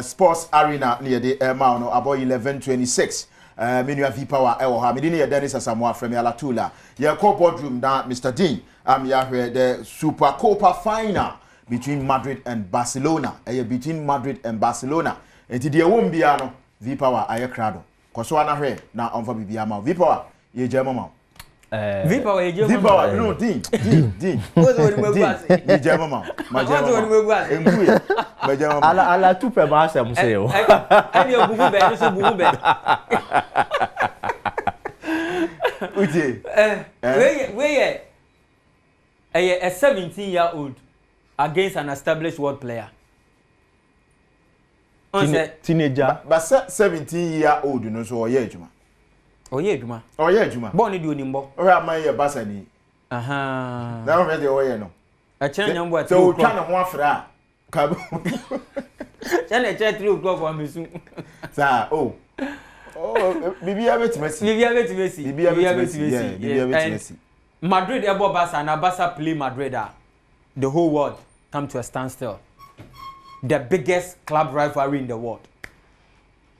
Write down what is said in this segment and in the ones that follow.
Sports Arena near the Mauno about 11:26. Menu of power ha me dey Dennis Asamoah from Alatula. Your boardroom da Mr. Dean. I'm here the Supercopa final between Madrid and Barcelona. Between Madrid and Barcelona. And today won't be ano V-Power aye crowd. Koso ana hwe na onfa bibia ma V-Power ye jema ma. V-Power ye jema. V-Power no Dean. What's what we go say? Ye jema ma. Ma jema. What's what we go say? Enguye. Ma jema ma. Ala tu pe ma asem se o. Ani obugu be so bugu be. Uje. We a 17-year-old against an established world player. Teenager. But 17-year-old no so oye ejuma. Oye ejuma. Oye ejuma. Born ni di onimbo. Ora man ye basa ni. Aha. Na o me de oye no. A chen nyambo at 3 o'clock. So o'clock. twa na ho afra. Ka. Chen e 3 o'clock wa mesu. Sa oh. Oh, bibia betimesi. Bibia betimesi. Bibia betimesi. Madrid ebo Barca and Barca play Madrid. The whole world come to a standstill. The biggest club rivalry in the world.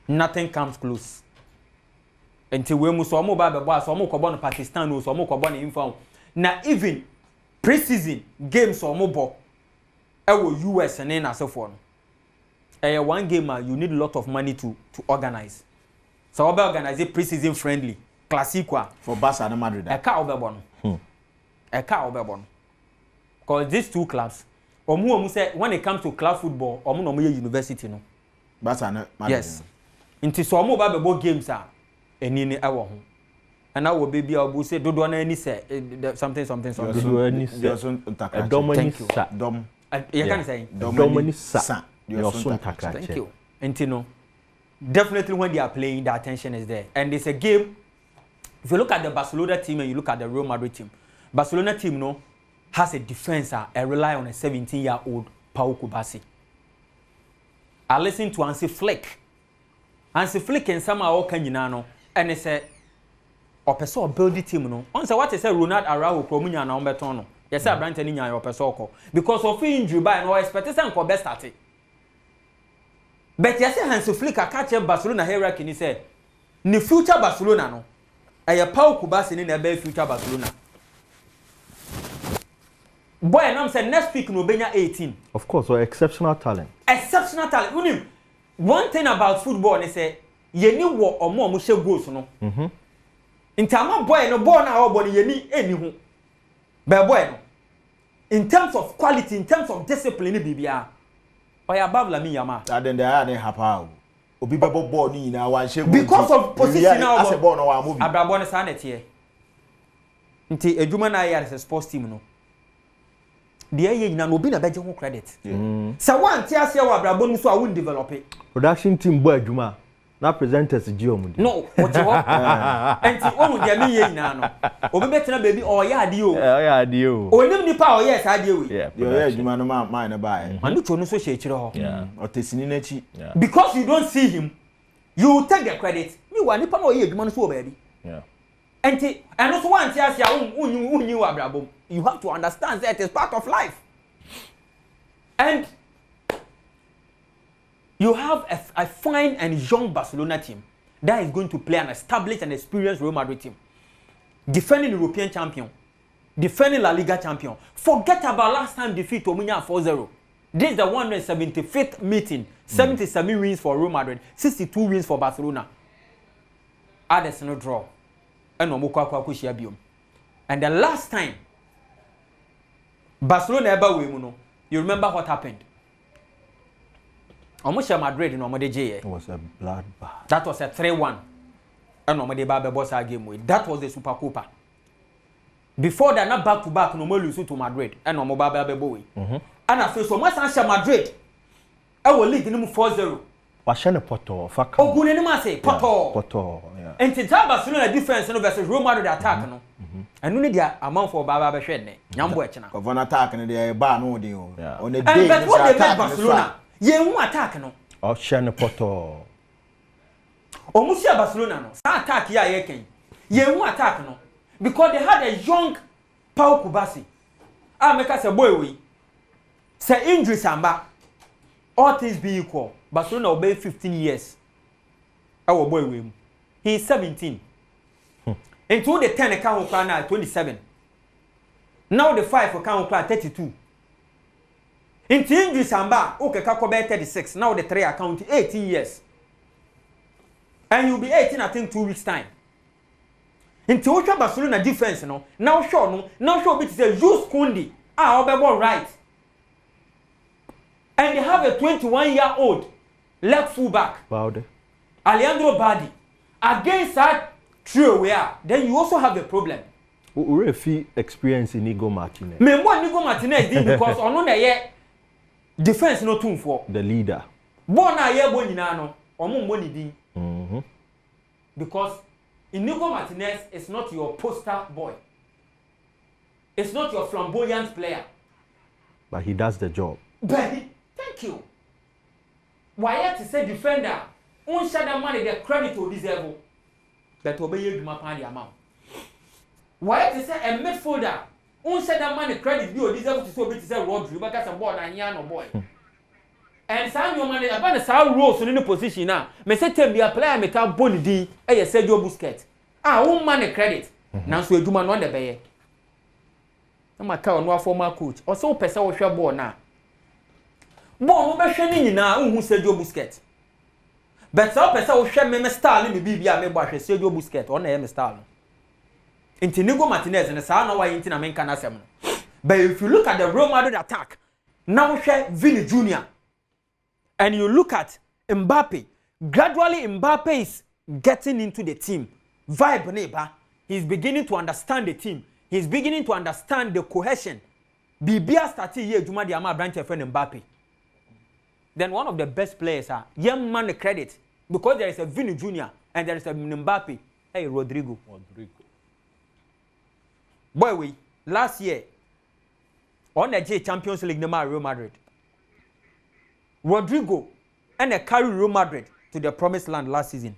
Nothing comes close. Until we must almost buy the boss, almost in Pakistan, almost in inform. Now even pre-season games almost US and then so forth. One game you need a lot of money to organize. So we organize it pre-season friendly. Clásico for Barca and Madrid. Because these two clubs, say when it comes to club football, no university no. Barca and Madrid. Yes. Inti so omo ba be games are eni ni ewo ho. And now baby I will say do na any say something. Thank you. You can say Thank you. Inti no. Definitely when they are playing, the attention is there. And it's a game. If you look at the Barcelona team and you look at the Real Madrid team, Barcelona team no has a defense and rely on a 17-year-old Pau Kubasi. I listened to Hansi Flick. Hansi Flick and somehow can you know and they said Opeso build the team no. On say what they say Ronald Araujo Promunya na Umberto no. Yes sir Brand Nya Opeso because of injury by no expectation ko best start. But yes Hansi Flick a catch Barcelona hierarchy ni say ni future Barcelona no. Aya Pau Kubasi ni na be future Barcelona. Boy, and I'm saying next week no benya 18. Of course, or exceptional talent. Exceptional talent. One thing about football is say ye ni wo omo mo she goals no. In terms of boy no ball na body ye ni eni hu. But boy no. In terms of quality, in terms of discipline bibia. Oya above la mi yama. Then they are happy. Obi bebo ball ni na wan she because of position now. As a ball no wa move. Abrabo ne sa na tie. Nti edwuma na ya as a sports team no. The aye na no be na beje ho credit. So one tia se wa abrabo ni so a won develop it. Production team boy adwuma na presenters gi omudi. No, what you want? Enti omu dia me ye na no. Obi betena baby o ya ade o. Ya ade o. Onim nipa o yes ade we. Yeah, adwuma no man na buy. Manu cho no so she kire ho. Yeah. Otesini na chi. Because you don't see him, you take the credit. Me wa nipa na o ye adwuma no so baby. Yeah. Enti eno so one tia se a unyi wa abrabo. You have to understand that it is part of life. And you have a fine and young Barcelona team that is going to play an established and experienced Real Madrid team. Defending European champion. Defending La Liga champion. Forget about last time defeat Omunya 4-0. This is the 175th meeting. 77 wins for Real Madrid. 62 wins for Barcelona. Others no draw. And the last time Barcelona ever win, you remember what happened? Almost Madrid in Omode. It was a bloodbath. That was a 3-1. And Omode Babe boss game with. That was the Supercopa. Before that, not back to back, no more lose to Madrid. And Omode Babe boy. And I feel so much answer Madrid. I will lead them 4-0. Washane Poto, Faka. Oh, good anymore say Poto. Poto, yeah. And to Barcelona defense versus Real Madrid attack, no. And only the amount for Baba Shedne. Nyambo echna. Of an attack and they bar no deal. On the day. And that's what they make Barcelona. Ye won attack no. Washane Poto. Almost Barcelona no. Sa attack ya yeken. Ye won attack no. Because they had a young Pau Kubasi. I make us a boy we. Say injury samba. All things be equal. Barcelona obey 15 years. Our boy Wim. He is 17. Into the 10 account now 27. Now the 5 account 32. Into English Samba, okay, Kakobe 36. Now the 3 account 18 years. And you'll be 18, I think, 2 weeks' time. Into Ultra Barcelona defense, no. Now sure, no. Now sure, it is a use Kundi. Obebo right. And they have a 21-year-old left fullback. Baude. Alejandro Badi. Against that trio we are, then you also have a problem. Who refi experience in Nigo Martinez? Me more Nigo Martinez did because on no ye defense no tune for the leader. Born a year boy no, omo money din. Because Inigo Martinez is not your poster boy. It's not your flamboyant player. But he does the job. Thank you. Why to say defender? On share the money the credit to deserve. That obey you my party amount. Why to say a midfielder? On share the money credit you deserve to so bit to say Rodri because a boy and Yano boy. And some your money about the sound roles in the position now. Me say tell me a player me can bone di e Sergio Busquets. Won money credit. Now so eduma no the beye. Na ma ka no former coach. O so pese wo hwe ball na. Ball no be hwe ni nyina unhu Sergio Busquets. But so pese wo hwe me style me bibia me bo hwe Sergio Busquets. O na ye me style. Inti Inigo Martinez na sa na wa yinti na menka na asem no. But if you look at the Real Madrid attack, now hwe Vini Jr. And you look at Mbappe, gradually Mbappe is getting into the team. Vibe neighbor, he's beginning to understand the team. He's beginning to understand the cohesion. Bibia started here, Juma Diama branch friend Mbappe. Then one of the best players are young man credit because there is a Vini Jr. and there is a Mbappe. Hey, Rodrigo. Boy, we last year on the Champions League, Real Madrid. Rodrigo and they carry Real Madrid to the promised land last season.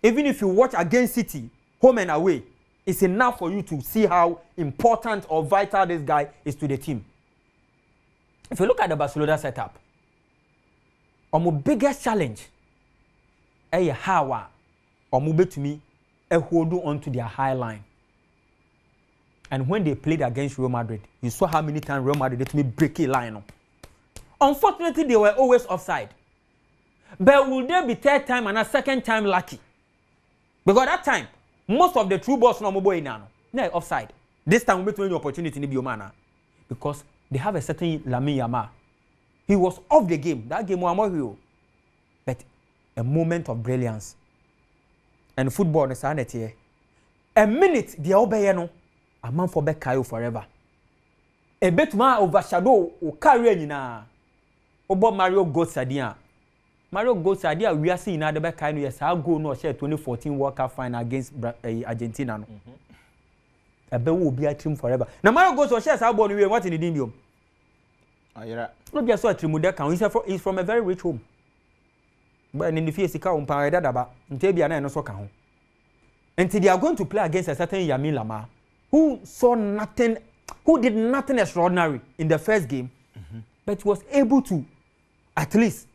Even if you watch against City, home and away, it's enough for you to see how important or vital this guy is to the team. If you look at the Barcelona setup, our biggest challenge is how to me hold on to their high line. And when they played against Real Madrid, you saw how many times Real Madrid let me break a line. Unfortunately, they were always offside. But will there be third time and a second time lucky? Because that time, most of the true balls no more now. No offside. This time we between the opportunity in the because they have a certain Lamine Yamal. He was off the game. That game was more. But a moment of brilliance. And football is here. A minute the obey no. A man for back Kayo forever. A bit more overshadow or carry na. Obo Mario Gotsadia. Mario Gotsadia, we are seeing at the back kind of yes, I'll go no share 2014 World Cup final against Argentina. No. A bet will be a team forever. Now Mario goes or shares our body. What in the Indium? Not just a Trimudeka. He's from a very rich home. But in the face, he can't pay that about Tabia and also can. Until they are going to play against a certain Yamin Lama, who saw nothing, who did nothing extraordinary in the first game, but was able to at least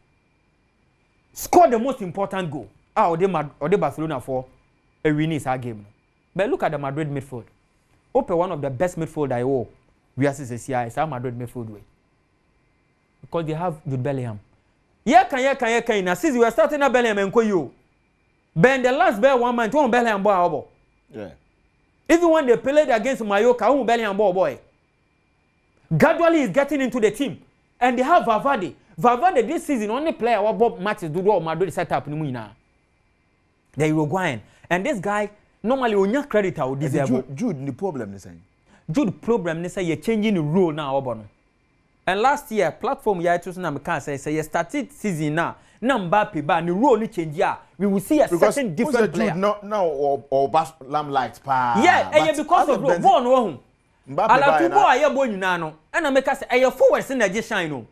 score the most important goal. Or the Barcelona for a winning game. But look at the Madrid midfield. Open one of the best midfield I owe. We are CCI, our Madrid midfield way. Because they have Jude Bellingham. Can now since we are starting a Bellingham and you. Ben the last bell 1 month, one Bellingham boy. Yeah. Even when they played against Mallorca, one Bellingham boy. Gradually is getting into the team. And they have Valverde. Valverde this season only player what Bob matches do all Madrid set up in the Uruguayan. And this guy normally on your credit I would deserve. Jude the problem is saying. Jude problem is say you're changing the rule now, Obono. And last year platform you choose na can say you started season now. Mbappe ba the rule ni change ya. We will see a certain different player. Jude now or lamplight pa. Yeah, because of Von no. Ala tubo aye bo nyina no. And make us say forward sin na shine no.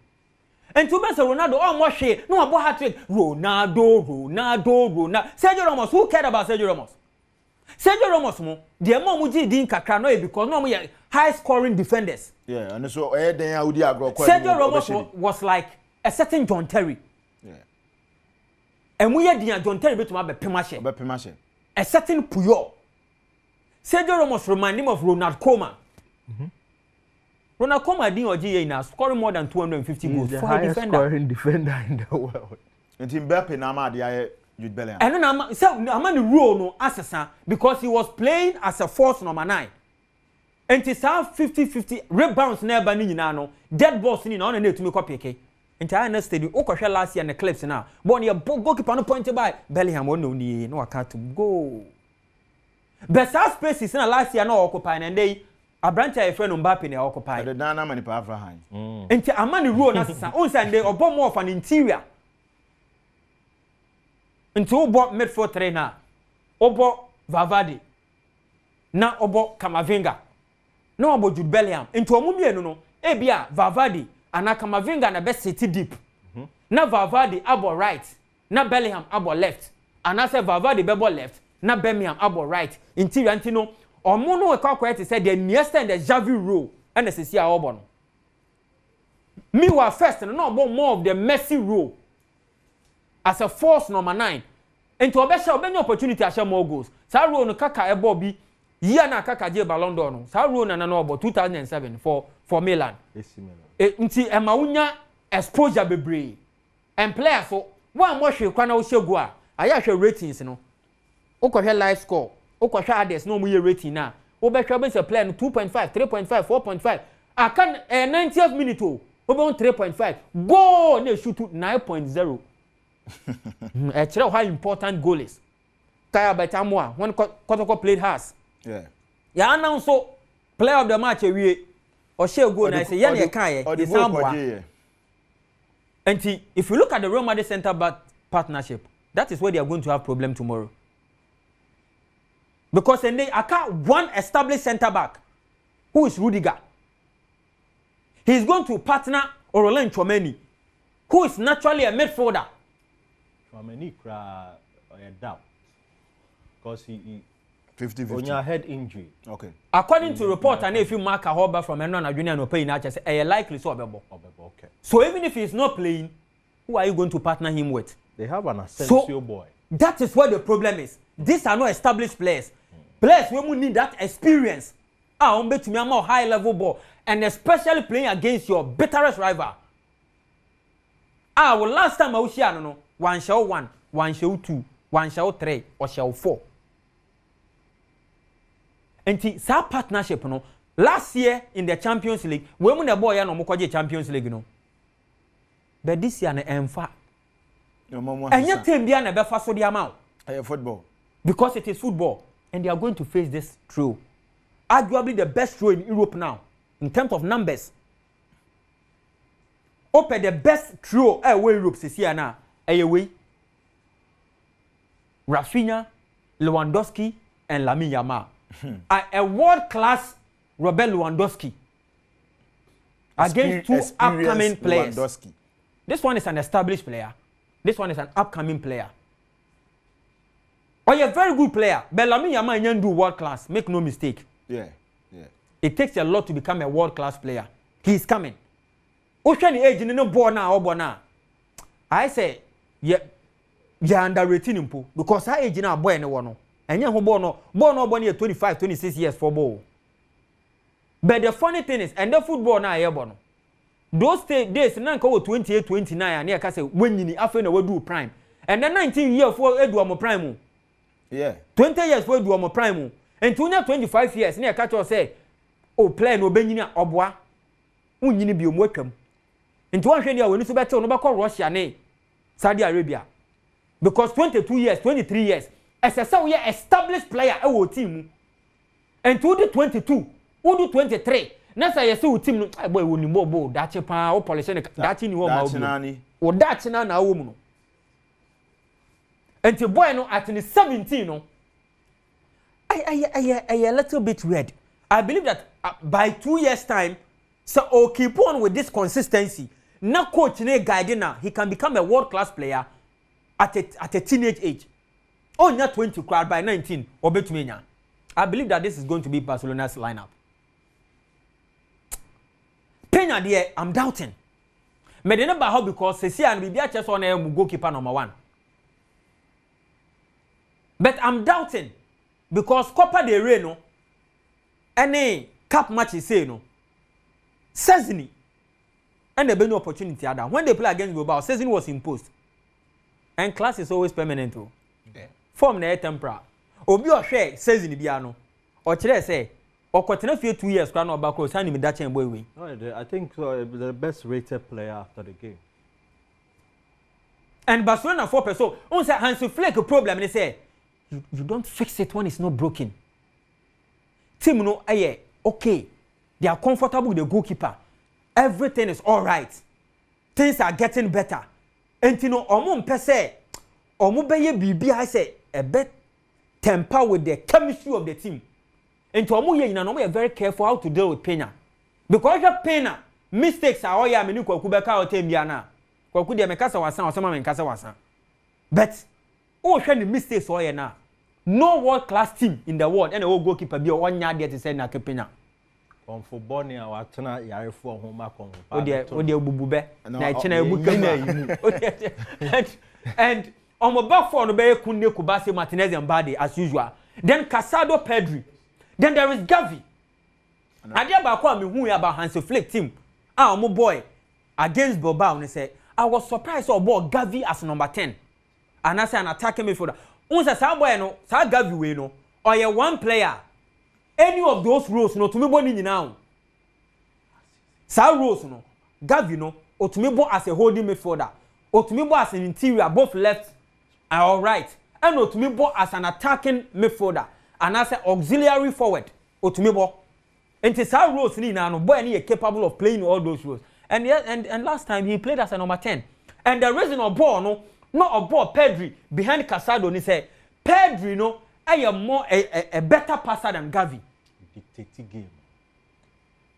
And to Messi Ronaldo more share no about hat-trick. Ronaldo. Sergio Ramos, who cared about Sergio Ramos? Sergio Ramos mo, the mom din kakra no because no high scoring defenders. Yeah, and so Sergio Ramos was like a certain John Terry. and we had the John Terry to have a Pimashe. A certain Puyo. Sergio Ramos remind him of Ronald Koeman. Ronald Koeman didn't OGA now scoring more than 250 goals the for highest a defender. Scoring defender in the world. And in Mbappe Nama the Jude Bellingham. And then I'm on the rule no assassin because he was playing as a false number 9. And it's 50-50 rebounds never no dead balls in on to make up PK. Entire stadium Okosha last year and the clips now. But your goalkeeper no pointed by Bellingham no account to go. Best space is in last year no occupying and they a branch a friend Mbappe ne occupy. The Dana many power hand. And I'm on the rule assassin. On Sunday or bomb more of an interior. Into obo midfield trainer, obo Vavadi, na obo Kamavinga, na obo Jude Bellingham. Into omumie no, ebia Vavadi, ana Kamavinga na best city deep. Na Vavadi abo right, na Bellingham abo left. Ana se Vavadi bebo left, na Bellingham abo right. Interior antino, omo no kwakwa say the Iniesta and the Xavi role, and the Sisia obo no. Me wa first no obo more of the Messi role. As a force number 9 into obesha opportunity to share more goals sa role no kaka e ball bi year na kaka je Ballon d'Or no sa role na no about 2007 for Milan nti e ma wunya exposure bebre and players so one more hwe kwa na wo shegu a aya hwe ratings no ukohwe live score ukohwe others no mu ye rating na wo be hwe be player no 2.5 3.5 4.5 akan 90th minute o wo be 3.5 goal na shoot 9.0 how important goal is. Kaya Betamwa when Kotoko played has. Yeah, now so player of the match or share goal and I say yeah Kaya is Samboa. And if you look at the Real Madrid center back partnership, that is where they are going to have problem tomorrow. Because then they are one established center back who is Rudiger. He is going to partner Aurelien Tchouameni, who is naturally a midfielder. Tchouameni a doubt because he 50-50 on your head injury. Okay. According to report, and if you mark a hober from Enon Junior no playing, I say likely so Okay. So even if he's not playing, who are you going to partner him with? They have an essential boy. That is what the problem is. These are not established players. Players we need that experience. To me a more high level ball, and especially playing against your bitterest rival. Well, last time I was here, no. 1 show 1, 1 show 2, 1 show 3, or show 4. And that partnership, no. Last year in the Champions League, when we the boy no mo Champions League, no. But this year na emfa. And yet team bia na be fa so the amount. Football. Because it is football, and they are going to face this throw. Arguably the best throw in Europe now, in terms of numbers. Open the best throw where Europe is here now. Away. Rafinha, Lewandowski, and Lamine Yamal. A world-class Robert Lewandowski against two upcoming players. Lewandowski. This one is an established player. This one is an upcoming player. Or a very good player. But Lamine Yamal can do world-class. Make no mistake. Yeah. It takes a lot to become a world-class player. He is coming. Ocean age in no born now. I say, yeah, underrating him because I age now boy no. And you born here 25, 26 years for ball. But the funny thing is, and the football now here born. Those days now go 28, 29, and here can say when you after we do prime. And then 19 years for Edward prime. Yeah. 20 years for Edward prime. And 25 years, near catch or say, oh, play no benina obwa. Unyini bi omwetwam. Into one year when you better no back Russia ne Saudi Arabia. Because 22 years, 23 years, as a so established player our team. And to the 22, who do 23. Na say say team no boy woni bobo dache pa o polish dache ni wo ma o dache na wo mu no. And the boy no at 17 no. I a little bit weird. I believe that by 2 years time, so keep on with this consistency. Now coach ne guide now, he can become a world-class player at a teenage age. Oh, not 20 crowd by 19 or between. I believe that this is going to be Barcelona's lineup. Pena there, I'm doubting. Me dey never how because Ceci and Bibia just on goalkeeper number 1. But I'm doubting because Copa del Rey no any cup match is say no season and the new opportunity ada when they play against Bilbao season was imposed and class is always permanent o form na temporary obi o hwe season bia no o kire say o kwetena fie 2 years kwa na oba ko san ni da chen boy we. I think the best rated player after the game. And Barcelona 4%. On say Hansi Flick problem they say you don't fix it when it's not broken. Team no aye okay. They are comfortable with the goalkeeper. Everything is all right. Things are getting better. And you know omo mpe say omo beye bibi I say a bit temper with the chemistry of the team. And to omo ye na no we are very careful how to deal with Pena. Because the Pena mistakes are all ya menu kwaku beka o tem bia na. Kwaku de mekasa wasan osama mekasa wasan. But oh hwe the mistakes all ya na. No world class team in the world and the goalkeeper be one yard there to say na Pena. On football ni awa tena yare for home kon. O de bubube na chena ebuka na and on my back for no be Kunde Kubasi Martinez and Bade as usual. Then Casado Pedri. Then there is Gavi. Adia ba kwa me hu about Hansi Flick team. Ah omo boy against Bilbao and say I was surprised or ball Gavi as number 10. And I say an attacking midfielder. Unsa sa boy no, sa Gavi we no. Or you one player. Any of those roles no to me boni nyina. Sa roles no. Gavi no or to me bo as a holding midfielder. Or to me bo as an interior both left and all right. And or to me bo as an attacking midfielder. And I say auxiliary forward. Or to me bo. And sa roles ni na no boy any capable of playing all those roles. And last time he played as a number 10. And the reason of ball no, not a ball Pedri behind Casado ni say Pedri no a more a better passer than Gavi. Dictating game.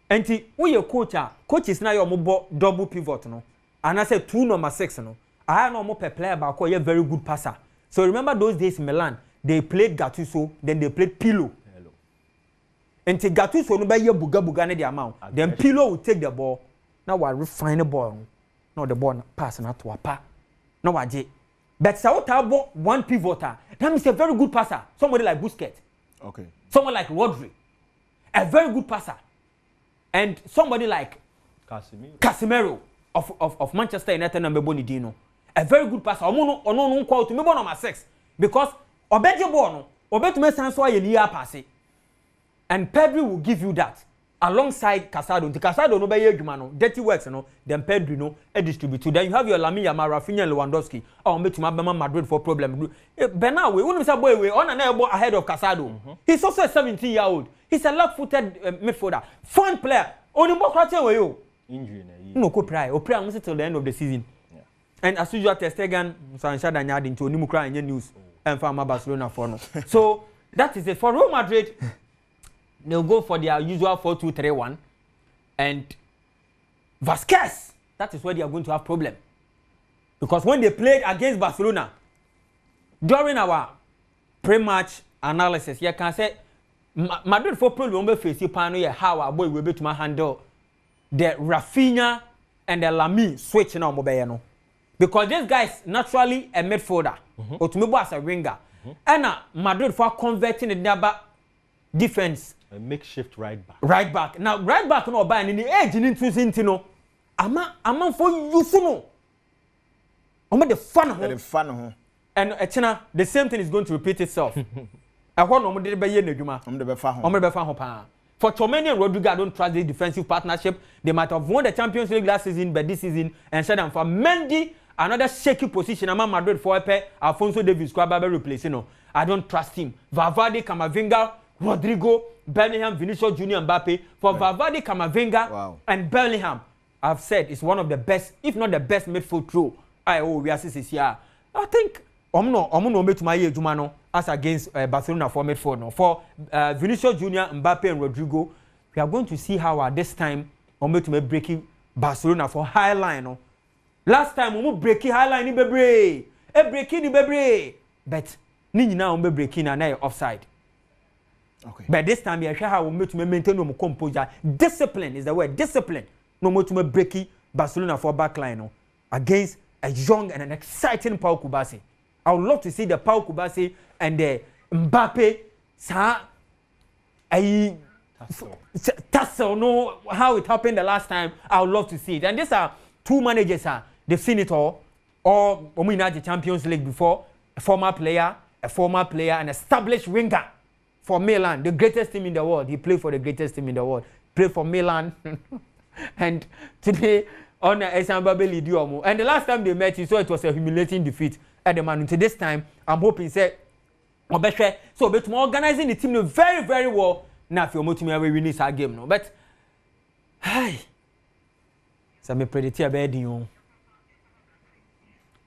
And we your coach is now your double pivot no. And I said 2 number 6 no. I know more per player but a very good passer. So remember those days in Milan they played Gattuso then they played Pirlo. And Gattuso no be your buga ne the amount. Then Pirlo will take the ball. Now we refine the ball. Now the ball pass not to a pa. Now we but Sao one pivoter. That means a very good passer. Somebody like Busquets. Okay. Someone like Rodri. A very good passer. And somebody like Casemiro of Manchester United and Mboni Dino. A very good passer. Ono quote me number 6 because obeje ball no obetu me sanso aye liya pass. And Pedri will give you that. Alongside Casado, the Casado no be adwuma no dirty works no then Pedri no e distribute. Then you have your Lamine Yamal, Rafinha, and Lewandowski. Oh, me to Madrid for problem. Bernard we wouldn't say boy we on an elbow ahead of Casado. He's also a 17-year-old. He's a left-footed midfielder, fun player. Only more criteria we you. Injury no go pray. O pray until the end of the season. Yeah. And as usual, Ter Stegen, Sancho Danyard into Onimu cry in news and for Barcelona for no. So that is it for Real Madrid. They'll go for their usual 4-2-3-1 and Vasquez, that is where they are going to have problem. Because when they played against Barcelona, during our pre-match analysis, you can say Madrid for problem we face how our boy will be to handle the Rafinha and the Lamine switch now mobile. Because this guy is naturally a midfielder, or to me as a winger. And Madrid for converting the number defense. A makeshift right back. Right back. Now right back no buy in the edge into no. Ama for useful no. Ama the fun. And Echina, the same thing is going to repeat itself. I want no de be ye na dwuma. Om de be fa ho pa. For Chomeni and Rodrigo, I don't trust this defensive partnership. They might have won the Champions League last season, but this season and said them for Mendy another shaky position among Madrid for Alphonso Davies Kwaba replacing no. I don't trust him. Valverde, Camavinga, Rodrigo, Bellingham, Vinicius Junior, Mbappe. For Valverde, Camavinga, and Bellingham, I've said it's one of the best, if not the best midfield throw. We are this year. I think Omuno made to my Jumano as against Barcelona for midfield. No. For Vinicius Junior, Mbappe, and Rodrigo, we are going to see how at this time Omu to make breaking Barcelona for high line. No. Last time Omu breaking high line in Bebre, breaking in Bebre, but Nini now Omu breaking and offside. Okay. But this time, we are how we to maintain no composure. Discipline is the word. Discipline. No more to break Barcelona for backline against a young and an exciting Pau Kubasi. I would love to see the Pau Kubasi and Mbappe sa tussle no how it happened the last time. I would love to see it. And these are two managers they've seen it all. Or we had the Champions League before, a former player, an established winger for Milan, the greatest team in the world. He played for the greatest team in the world. Played for Milan. And today on Mbappe Lidiomo. And the last time they met, you saw it was a humiliating defeat at the Man. Until this time, I'm hoping so but organizing the team very, very well. Now if you're motivated, we win this game no. But hi. So me predict a bad you.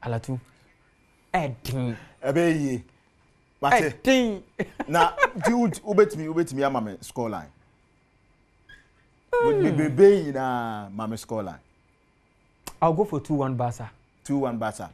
Alatu. Edding. Ebe Edding. Na do ubet me ama me score line. Would be baby na mama score line. I'll go for 2-1 Barca. 2-1 Barca.